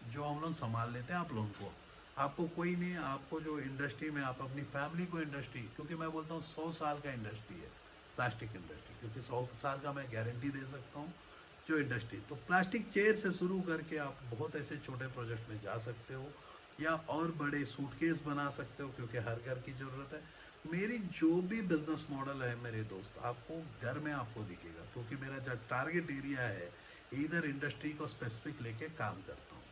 जो हम लोग संभाल लेते हैं आप लोगों को। आपको कोई नहीं, आपको जो इंडस्ट्री में आप अपनी फैमिली को इंडस्ट्री, क्योंकि मैं बोलता हूँ 100 साल का इंडस्ट्री है प्लास्टिक इंडस्ट्री, क्योंकि 100 साल का मैं गारंटी दे सकता हूँ जो इंडस्ट्री। तो प्लास्टिक चेयर से शुरू करके आप बहुत ऐसे छोटे प्रोजेक्ट में जा सकते हो, या और बड़े सूटकेस बना सकते हो, क्योंकि हर घर की ज़रूरत है। मेरी जो भी बिजनेस मॉडल है मेरे दोस्त, आपको घर में आपको दिखेगा, क्योंकि मेरा जो टारगेट एरिया है, इधर इंडस्ट्री को स्पेसिफिक लेके काम करता हूँ।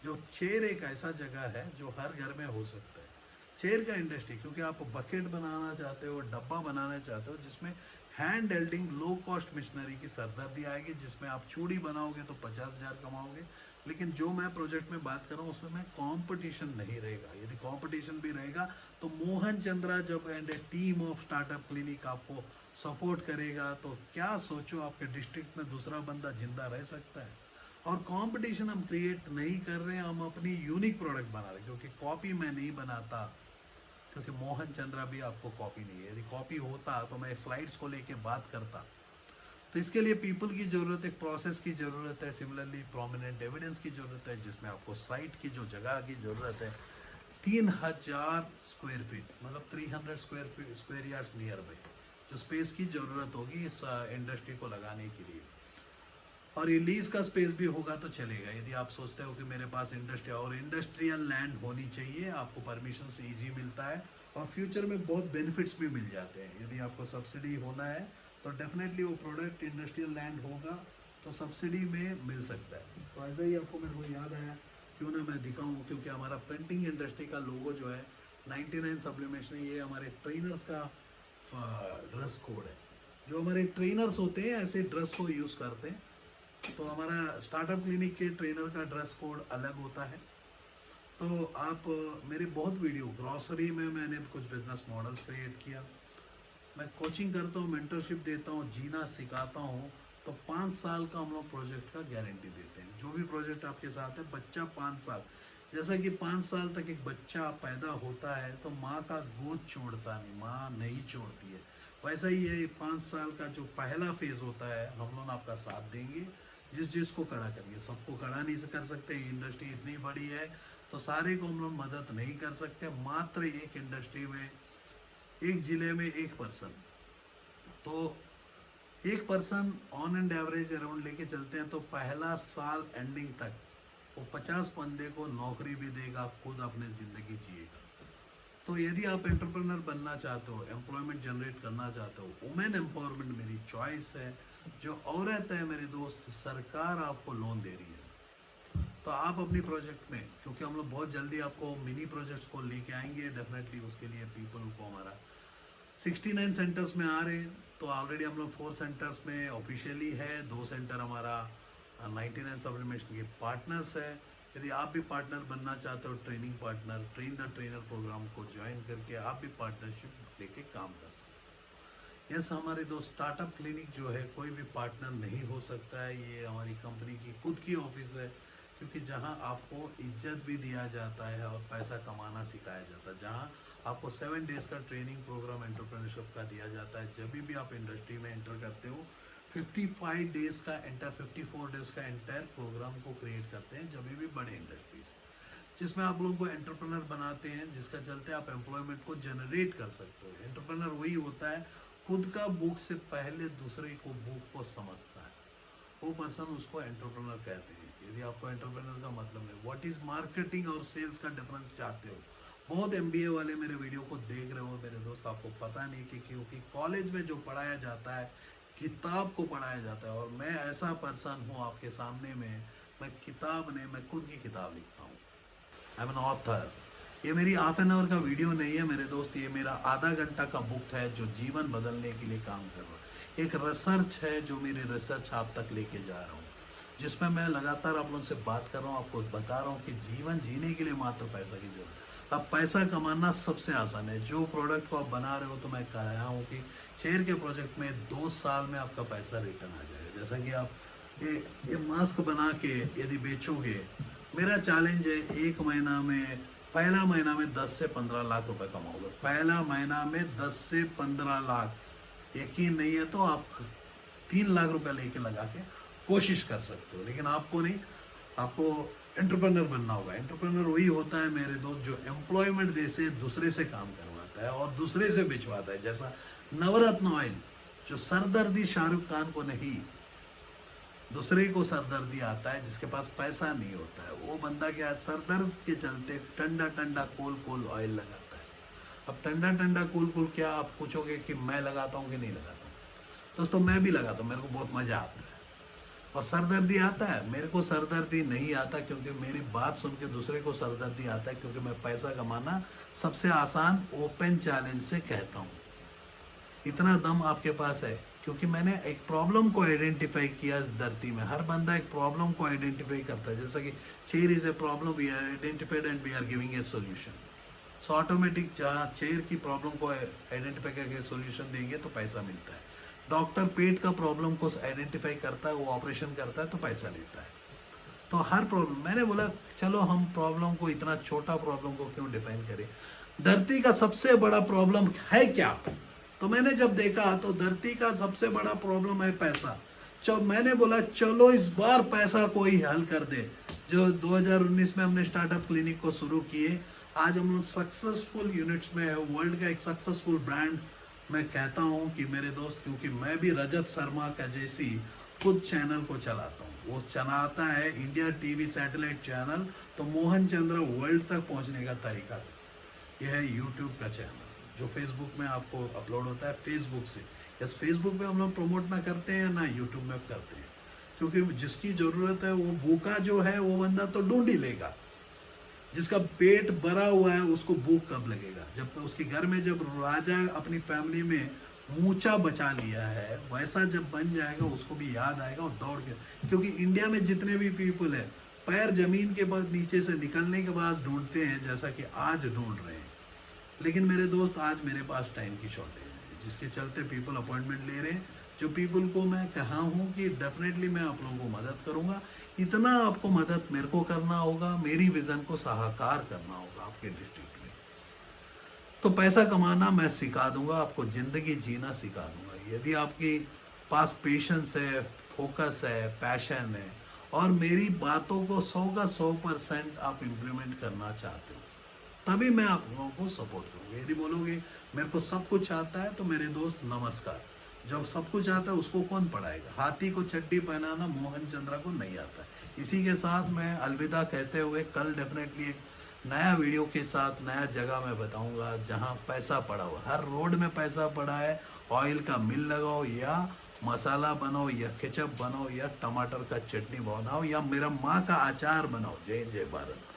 जो चेयर एक ऐसा जगह है जो हर घर में हो सकता है, चेयर का इंडस्ट्री, क्योंकि आप बकेट बनाना चाहते हो, डब्बा बनाना चाहते हो, जिसमें हैंड हेल्डिंग लो कॉस्ट मशीनरी की सरदर्दी आएगी, जिसमें आप चूड़ी बनाओगे तो 50,000 कमाओगे। लेकिन जो मैं प्रोजेक्ट में बात कर रहा हूँ उसमें कंपटीशन नहीं रहेगा। यदि कंपटीशन भी रहेगा तो मोहन चंद्रा जब and A team of startup clinic आपको सपोर्ट करेगा, तो क्या सोचो आपके डिस्ट्रिक्ट में दूसरा बंदा जिंदा रह सकता है। और कंपटीशन हम क्रिएट नहीं कर रहे हैं, हम अपनी यूनिक प्रोडक्ट बना रहे हैं, क्योंकि कॉपी मैं नहीं बनाता, क्योंकि मोहन चंद्रा भी आपको कॉपी नहीं है। यदि कॉपी होता तो मैं स्लाइड्स को लेके बात करता। तो इसके लिए पीपल की ज़रूरत है, एक प्रोसेस की ज़रूरत है, सिमिलरली प्रोमिनेंट एविडेंस की ज़रूरत है, जिसमें आपको साइट की जो जगह की ज़रूरत है, 3,000 स्क्वायर फीट, मतलब 300 square feet, square yards near by, जो स्पेस की ज़रूरत होगी इस इंडस्ट्री को लगाने के लिए। और ये लीज का स्पेस भी होगा तो चलेगा। यदि आप सोचते हो कि मेरे पास इंडस्ट्री और इंडस्ट्रियल लैंड होनी चाहिए, आपको परमिशन से ईजी मिलता है, और फ्यूचर में बहुत बेनिफिट्स भी मिल जाते हैं। यदि आपको सब्सिडी होना है तो डेफिनेटली वो प्रोडक्ट इंडस्ट्रियल लैंड होगा तो सब्सिडी में मिल सकता है। तो ऐसा ही आपको मेरे को याद आया, क्यों ना मैं दिखाऊँ, क्योंकि हमारा प्रिंटिंग इंडस्ट्री का लोगो जो है 99 सब्लिमेशन, ये हमारे ट्रेनर्स का ड्रेस कोड है। जो हमारे ट्रेनर्स होते हैं ऐसे ड्रेस को यूज़ करते हैं। तो हमारा स्टार्टअप क्लिनिक के ट्रेनर का ड्रेस कोड अलग होता है। तो आप मेरे बहुत वीडियो, ग्रॉसरी में मैंने कुछ बिजनेस मॉडल्स क्रिएट किया, मैं कोचिंग करता हूँ, मेंटरशिप देता हूँ, जीना सिखाता हूँ। तो 5 साल का हम लोग प्रोजेक्ट का गारंटी देते हैं। जो भी प्रोजेक्ट आपके साथ है, बच्चा 5 साल, जैसा कि 5 साल तक एक बच्चा पैदा होता है तो माँ का गोद छोड़ता नहीं, माँ नहीं छोड़ती है, वैसा ही ये 5 साल का जो पहला फेज होता है, हम लोग आपका साथ देंगे, जिस जिसको खड़ा करेंगे। सबको खड़ा नहीं कर सकते, इंडस्ट्री इतनी बड़ी है तो सारे को हम लोग मदद नहीं कर सकते। मात्र एक इंडस्ट्री में, एक जिले में एक पर्सन, तो एक person on and average around लेके चलते हैं, तो पहला साल एंडिंग तक वो 50 बंदे को नौकरी भी देगा, खुद अपने ज़िंदगी जिएगा। तो यदि आप एंटरप्रेन्योर बनना चाहते हो, एम्प्लॉयमेंट जनरेट करना चाहते हो, वुमेन एम्पावरमेंट मेरी चॉइस है। जो औरत है मेरे दोस्त, सरकार आपको लोन दे रही है, तो आप अपनी प्रोजेक्ट में, क्योंकि हम लोग बहुत जल्दी आपको मिनी प्रोजेक्ट्स को लेके आएंगे डेफिनेटली, उसके लिए पीपल को हमारा 69 सेंटर्स में आ रहे हैं। तो ऑलरेडी हम लोग 4 सेंटर्स में ऑफिशियली है, 2 सेंटर हमारा 99 सब्लिमेशन के पार्टनर्स है। यदि आप भी पार्टनर बनना चाहते हो, training partner, train the trainer program को ज्वाइन करके आप भी पार्टनरशिप लेके काम कर सकते हो। यस हमारे दोस्त, स्टार्टअप क्लिनिक जो है कोई भी पार्टनर नहीं हो सकता है। ये हमारी कंपनी की खुद की ऑफिस है, क्योंकि जहां आपको इज्जत भी दिया जाता है और पैसा कमाना सिखाया जाता है, जहां आपको 7 डेज का ट्रेनिंग प्रोग्राम एंटरप्रेन्योरशिप का दिया जाता है। जब भी आप इंडस्ट्री में एंटर करते हो 55 डेज का 54 डेज का एंटायर प्रोग्राम को क्रिएट करते हैं, जब भी बड़े इंडस्ट्रीज, जिसमें आप लोगों को एंटरप्रेनर बनाते हैं, जिसका चलते आप एम्प्लॉयमेंट को जनरेट कर सकते हो। एंटरप्रेनर वही होता है खुद का बुक से पहले दूसरे को बुक को समझता है, वो पर्सन उसको एंटरप्रेनर कहते हैं। यदि आपको एंटरप्रेनर का मतलब नहीं, व्हाट इज मार्केटिंग और सेल्स का डिफरेंस चाहते हो, बहुत एमबीए वाले मेरे वीडियो को देख रहे हो मेरे दोस्त, आपको पता नहीं कि क्योंकि कॉलेज में जो पढ़ाया जाता है किताब को पढ़ाया जाता है, और मैं ऐसा पर्सन हूँ आपके सामने में, मैं किताब नहीं, मैं खुद की किताब लिखता हूँ। I am an author. ये मेरी हाफ एन आवर का वीडियो नहीं है मेरे दोस्त, ये मेरा आधा घंटा का बुक है जो जीवन बदलने के लिए काम कर रहा है। एक रिसर्च है जो मेरी रिसर्च आप तक लेके जा रहा हूँ, जिसमें मैं लगातार आप लोगों से बात कर रहा हूँ, आपको बता रहा हूँ कि जीवन जीने के लिए मात्र पैसा की जरूरत है। अब पैसा कमाना सबसे आसान है। जो प्रोडक्ट को आप बना रहे हो, तो मैं कहा हूँ कि चेयर के प्रोजेक्ट में 2 साल में आपका पैसा रिटर्न आ जाएगा। जैसा कि आप ये ये मास्क बना के यदि बेचोगे, मेरा चैलेंज है एक महीना में, पहला महीना में 10 से 15 लाख रुपए कमाओगे। पहला महीना में 10 से 15 लाख, यकीन नहीं है तो आप 3 लाख रुपए लेके लगा के कोशिश कर सकते हो, लेकिन आपको नहीं, आपको एंटरप्रेनर बनना होगा। एंटरप्रेनर वही होता है मेरे दोस्त जो एम्प्लॉयमेंट दे से दूसरे से काम करवाता है और दूसरे से बिचवाता है। जैसा नवरत्न ऑयल, जो सरदर्दी शाहरुख खान को नहीं, दूसरे को सरदर्दी आता है, जिसके पास पैसा नहीं होता है, वो बंदा क्या सरदर्द के चलते ठंडा ठंडा कोल कोल ऑयल लगाता है। अब ठंडा ठंडा कूल कूल क्या आप पूछोगे कि मैं लगाता हूँ कि नहीं लगाता हूँ? दोस्तों मैं भी लगाता हूँ, मेरे को बहुत मजा आता है। और सरदर्दी आता है, मेरे को सरदर्दी नहीं आता, क्योंकि मेरी बात सुन के दूसरे को सरदर्दी आता है, क्योंकि मैं पैसा कमाना सबसे आसान ओपन चैलेंज से कहता हूँ। इतना दम आपके पास है क्योंकि मैंने एक प्रॉब्लम को आइडेंटिफाई किया इस धरती में। हर बंदा एक प्रॉब्लम को आइडेंटिफाई करता है, जैसा कि chair is a problem, we are identified and we are giving a solution. So automatic जहाँ चेयर की प्रॉब्लम को आइडेंटिफाई करके सॉल्यूशन देंगे तो पैसा मिलता है। डॉक्टर पेट का प्रॉब्लम को आइडेंटिफाई करता है, वो ऑपरेशन करता है तो पैसा लेता है। तो हर प्रॉब्लम, मैंने बोला चलो हम प्रॉब्लम को, इतना छोटा प्रॉब्लम को क्यों डिफाइन करें। धरती का सबसे बड़ा प्रॉब्लम है क्या? तो मैंने जब देखा तो धरती का सबसे बड़ा प्रॉब्लम है पैसा। जब मैंने बोला चलो इस बार पैसा कोई हल कर दे, जो 2019 में हमने स्टार्टअप क्लिनिक को शुरू किए, आज हम लोग सक्सेसफुल यूनिट्स में है, वर्ल्ड का एक सक्सेसफुल ब्रांड। मैं कहता हूं कि मेरे दोस्त, क्योंकि मैं भी रजत शर्मा का जैसी खुद चैनल को चलाता हूँ, वो चलाता है इंडिया टीवी सैटेलाइट चैनल, तो मोहन चंद्र वर्ल्ड तक पहुंचने का तरीका यह है यूट्यूब का चैनल, जो फेसबुक में आपको अपलोड होता है फेसबुक से। यस, फेसबुक पे हम लोग प्रमोट ना करते हैं ना यूट्यूब में करते हैं, क्योंकि जिसकी ज़रूरत है वो भूखा जो है वो बंदा तो ढूंढ ही लेगा। जिसका पेट भरा हुआ है उसको भूख कब लगेगा? जब तो उसके घर में, जब राजा अपनी फैमिली में मूछा बचा लिया है, वैसा जब बन जाएगा उसको भी याद आएगा और दौड़ के, क्योंकि इंडिया में जितने भी पीपल है पैर जमीन के बाद नीचे से निकलने के बाद ढूंढते हैं, जैसा कि आज ढूंढ रहे हैं। लेकिन मेरे दोस्त आज मेरे पास टाइम की शॉर्टेज है, जिसके चलते पीपल अपॉइंटमेंट ले रहे हैं। जो पीपल को मैं कहा हूँ कि डेफिनेटली मैं आप लोगों को मदद करूँगा, इतना आपको मदद मेरे को करना होगा, मेरी विज़न को साकार करना होगा आपके डिस्ट्रिक्ट में। तो पैसा कमाना मैं सिखा दूंगा आपको, ज़िंदगी जीना सिखा दूंगा, यदि आपकी पास पेशेंस है, फोकस है, पैशन है, और मेरी बातों को 100% आप इम्प्लीमेंट करना चाहते हो, तभी मैं आप लोगों को सपोर्ट करूँगा। यदि बोलोगे मेरे को सब कुछ आता है, तो मेरे दोस्त नमस्कार, जब सब कुछ आता है उसको कौन पढ़ाएगा? हाथी को चड्डी पहनाना मोहन चंद्रा को नहीं आता है। इसी के साथ मैं अलविदा कहते हुए, कल डेफिनेटली एक नया वीडियो के साथ नया जगह मैं बताऊंगा जहां पैसा पड़ा हुआ, हर रोड में पैसा पड़ा है। ऑयल का मिल लगाओ, या मसाला बनाओ, या केचप बनाओ, या टमाटर का चटनी बनाओ, या मेरा माँ का अचार बनाओ। जय जय Bharat.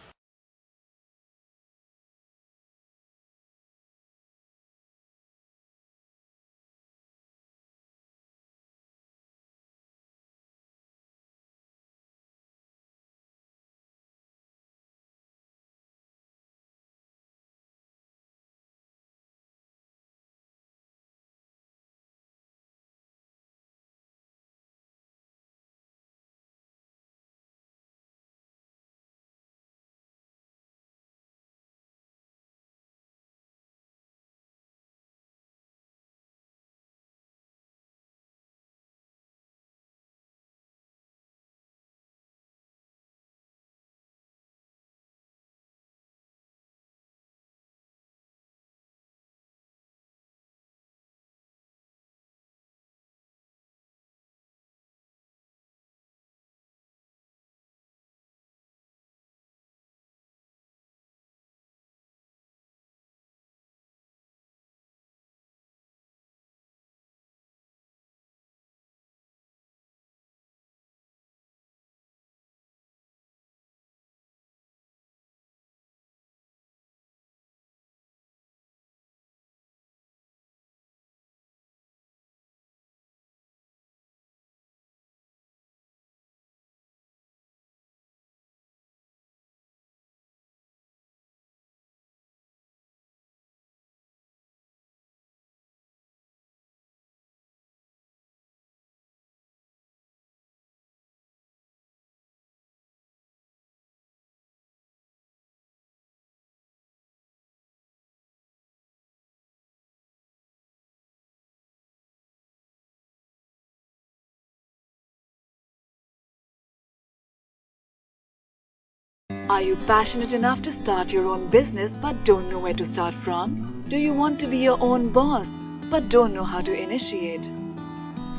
Are you passionate enough to start your own business but don't know where to start from? Do you want to be your own boss but don't know how to initiate?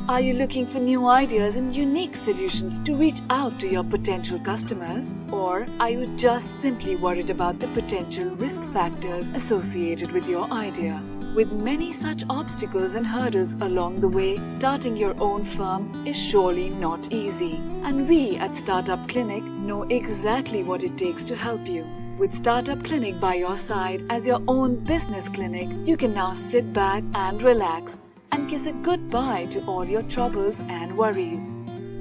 Are you looking for new ideas and unique solutions to reach out to your potential customers? Or are you just simply worried about the potential risk factors associated with your idea? With many such obstacles and hurdles along the way, starting your own firm is surely not easy. And we at Startup Clinic know exactly what it takes to help you. With Startup Clinic by your side as your own business clinic, you can now sit back and relax and kiss a goodbye to all your troubles and worries.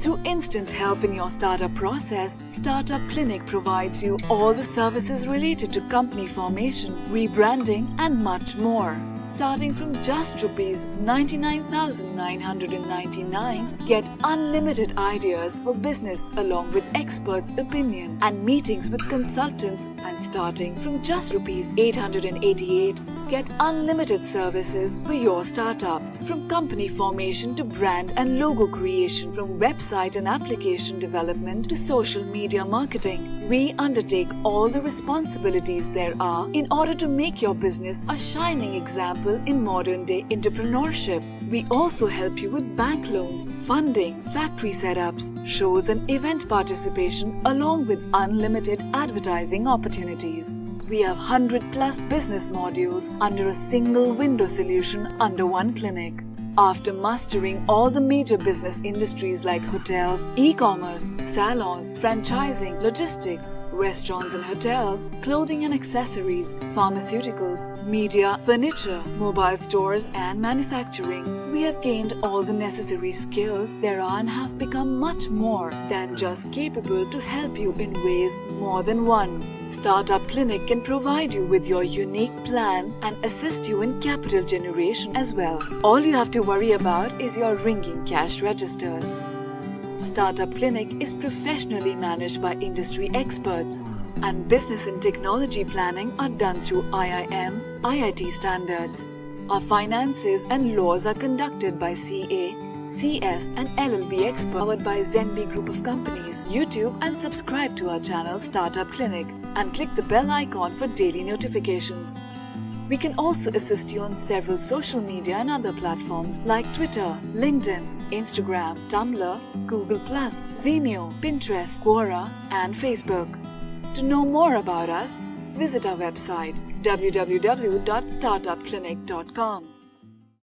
Through instant help in your startup process, Startup Clinic provides you all the services related to company formation, rebranding and much more. Starting from just Rs 99,999, get unlimited ideas for business along with experts' opinion and meetings with consultants, and starting from just Rs 888, get unlimited services for your startup. From company formation to brand and logo creation, from website and application development to social media marketing, we undertake all the responsibilities there are in order to make your business a shining example in modern-day entrepreneurship. We also help you with bank loans, funding, factory setups, shows and event participation along with unlimited advertising opportunities. We have 100+ business modules under a single window solution under one clinic. After mastering all the major business industries like hotels, e-commerce, salons, franchising, logistics, restaurants and hotels, clothing and accessories, pharmaceuticals, media, furniture, mobile stores and manufacturing, we have gained all the necessary skills there are and have become much more than just capable to help you in ways more than one. Startup Clinic can provide you with your unique plan and assist you in capital generation as well. All you have to worry about is your ringing cash registers. Startup Clinic is professionally managed by industry experts, and business and technology planning are done through IIM, IIT standards. Our finances and laws are conducted by CA, CS and LLB experts, powered by Zenby Group of Companies. YouTube and subscribe to our channel Startup Clinic and click the bell icon for daily notifications. We can also assist you on several social media and other platforms like Twitter, LinkedIn, Instagram, Tumblr, Google+, Vimeo, Pinterest, Quora and Facebook. To know more about us, visit our website www.startupclinic.com.